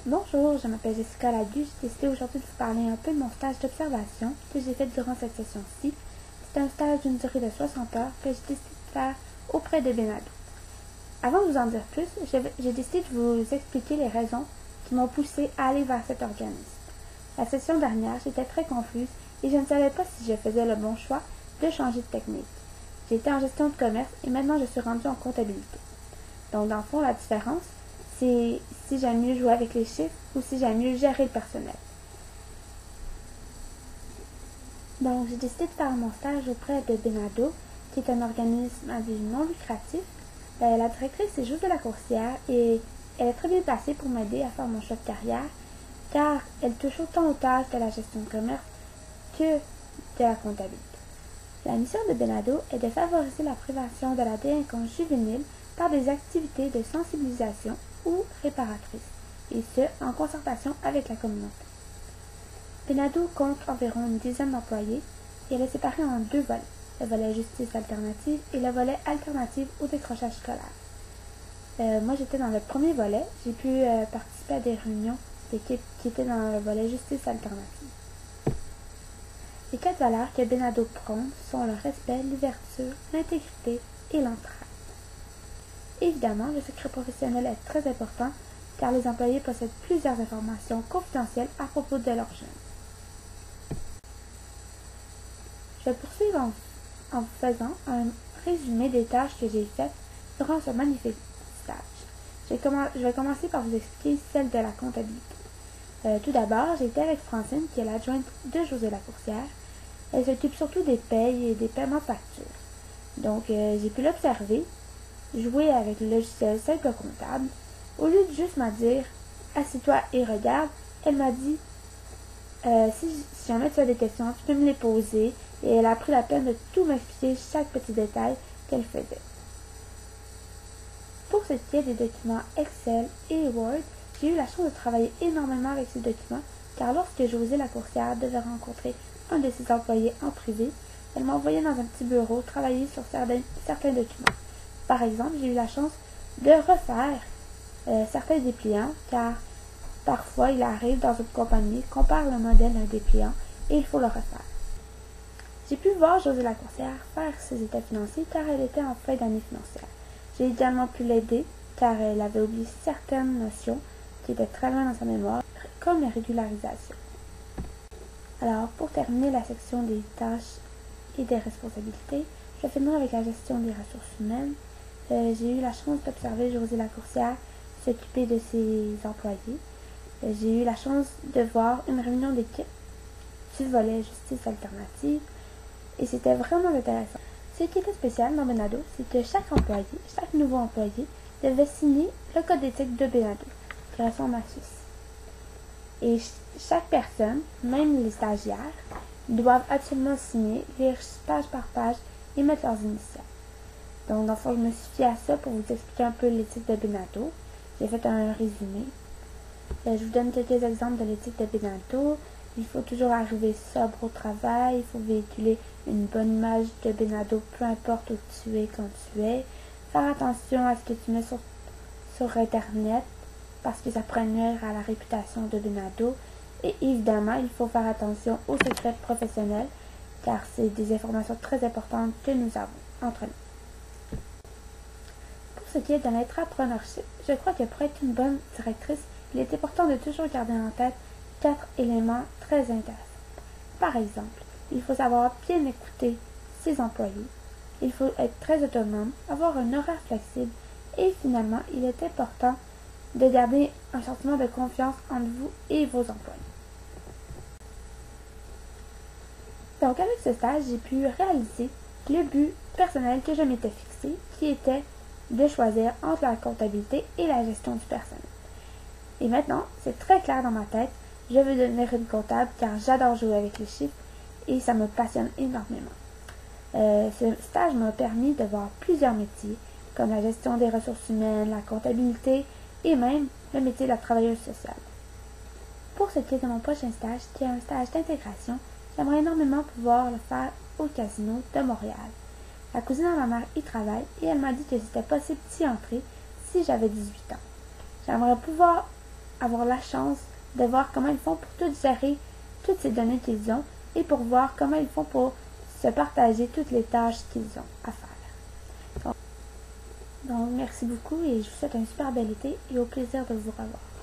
Bonjour, je m'appelle Jessica Lagu. J'ai décidé aujourd'hui de vous parler un peu de mon stage d'observation que j'ai fait durant cette session-ci. C'est un stage d'une durée de 60 heures que j'ai décidé de faire auprès de Benado. Avant de vous en dire plus, j'ai décidé de vous expliquer les raisons qui m'ont poussé à aller vers cet organisme. La session dernière, j'étais très confuse et je ne savais pas si je faisais le bon choix de changer de technique. J'étais en gestion de commerce et maintenant je suis rendue en comptabilité. Donc, dans le fond, la différence, c'est si j'aime mieux jouer avec les chiffres ou si j'aime mieux gérer le personnel. Donc, j'ai décidé de faire mon stage auprès de Benado, qui est un organisme à but non lucratif. La directrice est Josée de la Coursière et elle est très bien placée pour m'aider à faire mon choix de carrière, car elle touche autant aux tâches de la gestion de commerce que de la comptabilité. La mission de Benado est de favoriser la prévention de la délinquance juvénile par des activités de sensibilisation ou réparatrices, et ce, en concertation avec la communauté. Benado compte environ une dizaine d'employés et elle est séparée en deux volets, le volet justice alternative et le volet alternative au décrochage scolaire. Moi, j'étais dans le premier volet. J'ai pu participer à des réunions d'équipe qui étaient dans le volet justice alternative. Les 4 valeurs que Benado prône sont le respect, l'ouverture, l'intégrité et l'entraide. Évidemment, le secret professionnel est très important car les employés possèdent plusieurs informations confidentielles à propos de leurs jeunes. Je vais poursuivre en vous faisant un résumé des tâches que j'ai faites durant ce magnifique stage. Je vais commencer par vous expliquer celle de la comptabilité. Tout d'abord, j'ai été avec Francine, qui est l'adjointe de Josée Lacoursière. Elle s'occupe surtout des payes et des paiements de factures. Donc, j'ai pu l'observer, jouer avec le logiciel simple comptable. Au lieu de juste me dire « Assieds-toi et regarde », elle m'a dit si jamais tu as des questions, tu peux me les poser. Et elle a pris la peine de tout m'expliquer chaque petit détail qu'elle faisait. Pour ce qui est des documents Excel et Word, j'ai eu la chance de travailler énormément avec ces documents, car lorsque Josée Lacoursière devait rencontrer un de ses employés en privé, elle m'envoyait dans un petit bureau travailler sur certains documents. Par exemple, j'ai eu la chance de refaire certains dépliants, car parfois il arrive dans une compagnie qu'on perd le modèle d'un dépliant et il faut le refaire. J'ai pu voir Josée Lacoursière faire ses états financiers car elle était en fin d'année financière. J'ai également pu l'aider car elle avait oublié certaines notions qui étaient très loin dans sa mémoire, comme la régularisation. Alors, pour terminer la section des tâches et des responsabilités, je vais finir avec la gestion des ressources humaines. J'ai eu la chance d'observer Josée Lacoursière s'occuper de ses employés. J'ai eu la chance de voir une réunion d'équipe du volet justice alternative et c'était vraiment intéressant. Ce qui était spécial dans Benado, c'est que chaque nouveau employé devait signer le code d'éthique de Benado, qui ressemble à ceci. Et chaque personne, même les stagiaires, doivent absolument signer, lire page par page et mettre leurs initiales. Donc, dans le fond, je me suis fiée à ça pour vous expliquer un peu l'éthique de Benado. J'ai fait un résumé. Je vous donne quelques exemples de l'éthique de Benado. Il faut toujours arriver sobre au travail, il faut véhiculer une bonne image de Benado, peu importe où tu es quand tu es. Faire attention à ce que tu mets sur Internet, parce que ça pourrait nuire à la réputation de Benado. Et évidemment, il faut faire attention aux secrets professionnels, car c'est des informations très importantes que nous avons entre nous. Pour ce qui est de l'intrapreneurship, je crois que pour être une bonne directrice, il est important de toujours garder en tête 4 éléments très intéressants. Par exemple, il faut savoir bien écouter ses employés, il faut être très autonome, avoir un horaire flexible et finalement, il est important de garder un sentiment de confiance entre vous et vos employés. Donc, avec ce stage, j'ai pu réaliser le but personnel que je m'étais fixé, qui était de choisir entre la comptabilité et la gestion du personnel. Et maintenant, c'est très clair dans ma tête, je veux devenir une comptable car j'adore jouer avec les chiffres et ça me passionne énormément. Ce stage m'a permis de voir plusieurs métiers, comme la gestion des ressources humaines, la comptabilité et même le métier de la travailleuse sociale. Pour ce qui est de mon prochain stage, qui est un stage d'intégration, j'aimerais énormément pouvoir le faire au casino de Montréal. La cousine de ma mère y travaille et elle m'a dit que c'était possible d'y entrer si j'avais 18 ans. J'aimerais pouvoir avoir la chance de voir comment ils font pour tout gérer toutes ces données qu'ils ont et pour voir comment ils font pour se partager toutes les tâches qu'ils ont à faire. Donc merci beaucoup et je vous souhaite un super bel été et au plaisir de vous revoir.